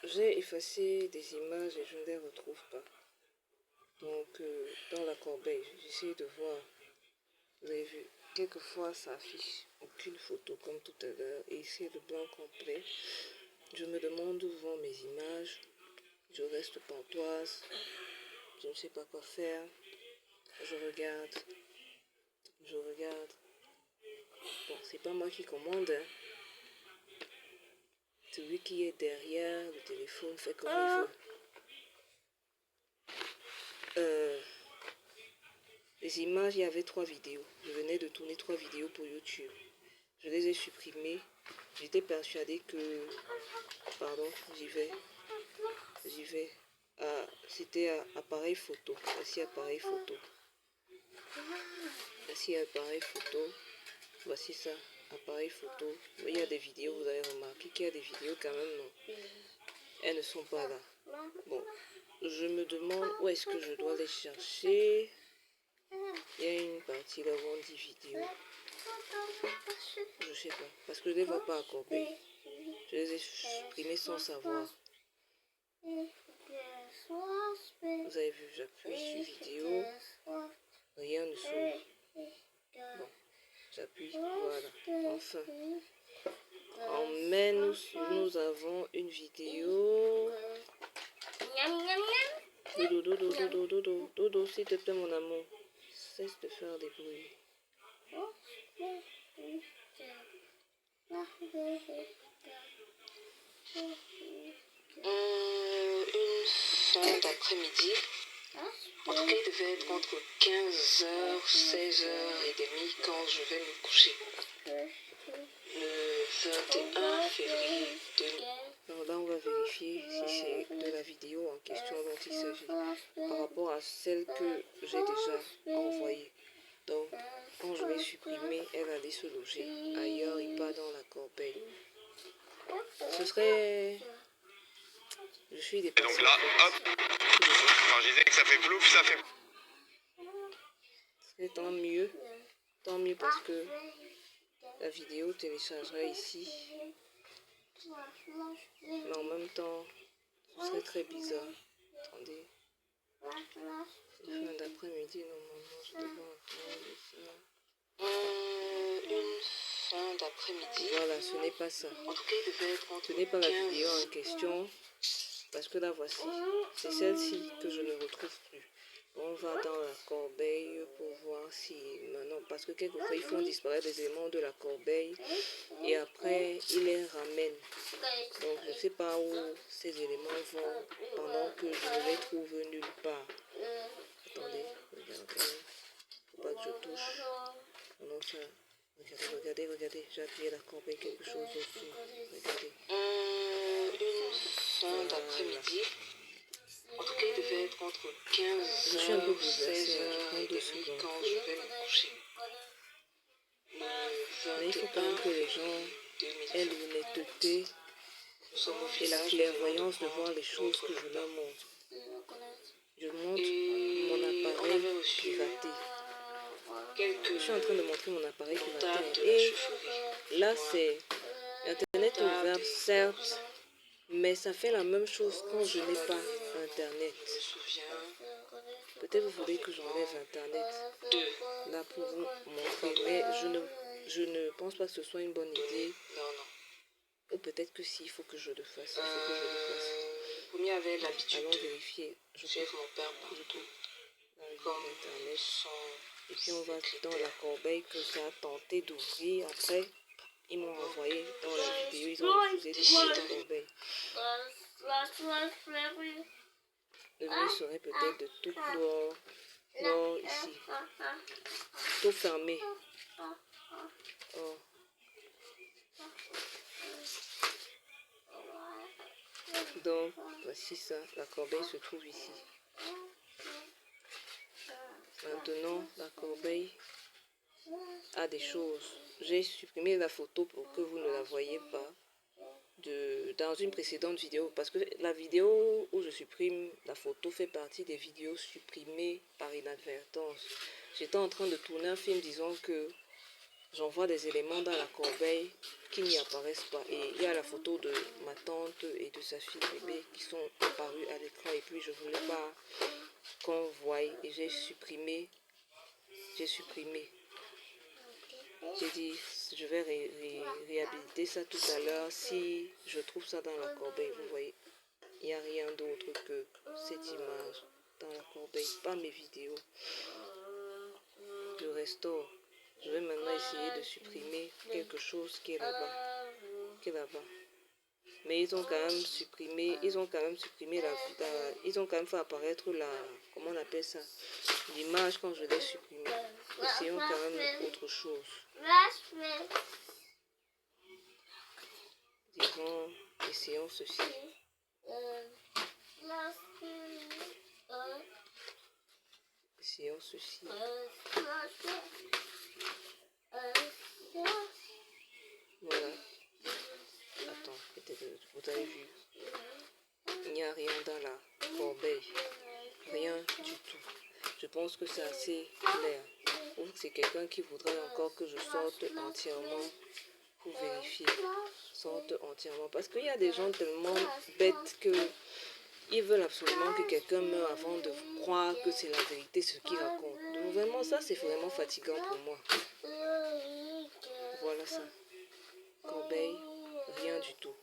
J'ai effacé des images et je ne les retrouve pas. Donc, dans la corbeille, j'essaie de voir. Vous avez vu, quelquefois ça affiche aucune photo comme tout à l'heure et c'est le blanc complet. Je me demande où vont mes images. Je reste pantoise. Je ne sais pas quoi faire. Je regarde. Je regarde. Bon, c'est pas moi qui commande. Hein. Celui qui est derrière le téléphone fait comme il veut. Les images, il y avait 3 vidéos. Je venais de tourner 3 vidéos pour YouTube. Je les ai supprimées. J'étais persuadée que... Pardon, j'y vais. C'était appareil photo. Voici appareil photo. Voici appareil photo. Voici ça, appareil photo. Mais il y a des vidéos, vous avez remarqué qu'il y a des vidéos quand même, non. Elles ne sont pas là. Bon, je me demande où est-ce que je dois les chercher. Il y a une partie là où on dit vidéo. Je sais pas, parce que je ne les vois pas à corbeille. Je les ai supprimés sans savoir. Vous avez vu, j'appuie sur vidéo. Rien ne s'ouvre. Bon, j'appuie, voilà, enfin. En mai, nous avons une vidéo. Dodo, s'il te plaît, mon amour. Cesse de faire des bruits. Une fin d'après-midi. En tout cas, il devait être entre 15h, 16h30 quand je vais me coucher. Le 21 février 2000. Alors là, on va vérifier si c'est de la vidéo en question dont il s'agit par rapport à celle que j'ai déjà envoyée. Donc, quand je l'ai supprimée, elle allait se loger ailleurs et pas dans la corbeille. Ce serait... Je suis dépassée. Donc là, hop, quand je disais que ça fait plouf, ça fait... C'est tant mieux parce que la vidéo téléchargera ici. Mais en même temps, ce serait très bizarre. Attendez. Fin d'après-midi, normalement, je devrais entendre ça. Une fin d'après-midi. Voilà, ce n'est pas ça. En tout cas, il devait être entre... Ce n'est pas la vidéo en question. Parce que la voici. C'est celle-ci que je ne retrouve plus. On va dans la corbeille pour voir si... Non, parce que quelquefois, ils font disparaître des éléments de la corbeille. Et après, ils les ramènent. Donc, je ne sais pas où ces éléments vont pendant que je ne les trouve nulle part. Attendez, regardez. Faut pas que je touche. Non, ça... Regardez. J'ai appuyé la corbeille, quelque chose dessus. Regardez. Une fin d'après-midi. En tout cas, il devait être entre 15h, 16h30 quand je vais me coucher. Mais il faut quand même que les gens aient l'honnêteté et la clairvoyance de voir les choses que je leur montre. Je montre mon appareil piraté. Je suis en train de montrer mon appareil piraté. Et là, c'est Internet ouvert, certes, mais ça fait la même chose quand je n'ai pas Internet. Peut-être vous voulez que j'enlève Internet là pour vous montrer, mais je ne pense pas que ce soit une bonne idée. Ou peut-être que si, il faut que je le fasse. Allons vérifier. Je peux mon père partout. Comme Internet. Et puis on va dans la corbeille que ça a tenté d'ouvrir. Après, ils m'ont envoyé dans la vidéo. Ils ont refusé d'ouvrir la corbeille. Le mieux serait peut-être de tout clore ici. Tout fermer. Oh. Donc, voici ça. La corbeille se trouve ici. Maintenant, la corbeille a des choses. J'ai supprimé la photo pour que vous ne la voyez pas dans une précédente vidéo. Parce que la vidéo où je supprime la photo fait partie des vidéos supprimées par inadvertance. J'étais en train de tourner un film, disons que j'envoie des éléments dans la corbeille qui n'y apparaissent pas. Et il y a la photo de ma tante et de sa fille bébé qui sont apparues à l'écran. Et puis je voulais pas qu'on voie et j'ai supprimé. J'ai dit, je vais réhabiliter ça tout à l'heure si je trouve ça dans la corbeille. Vous voyez, il n'y a rien d'autre que cette image dans la corbeille, pas mes vidéos. Je restaure. Je vais maintenant essayer de supprimer quelque chose qui est là-bas. Mais ils ont quand même supprimé, ils ont quand même fait apparaître la, comment on appelle ça, l'image quand je l'ai supprimée. Essayons quand même autre chose. Disons, essayons ceci. Essayons ceci. Voilà. Attends, vous avez vu. Il n'y a rien dans la corbeille. Rien du tout. Je pense que c'est assez clair. Ou c'est quelqu'un qui voudrait encore que je sorte entièrement pour vérifier. Sorte entièrement. Parce qu'il y a des gens tellement bêtes que ils veulent absolument que quelqu'un meure avant de croire que c'est la vérité ce qu'il raconte. Donc vraiment ça c'est vraiment fatigant pour moi. Voilà ça. Corbeille, rien du tout.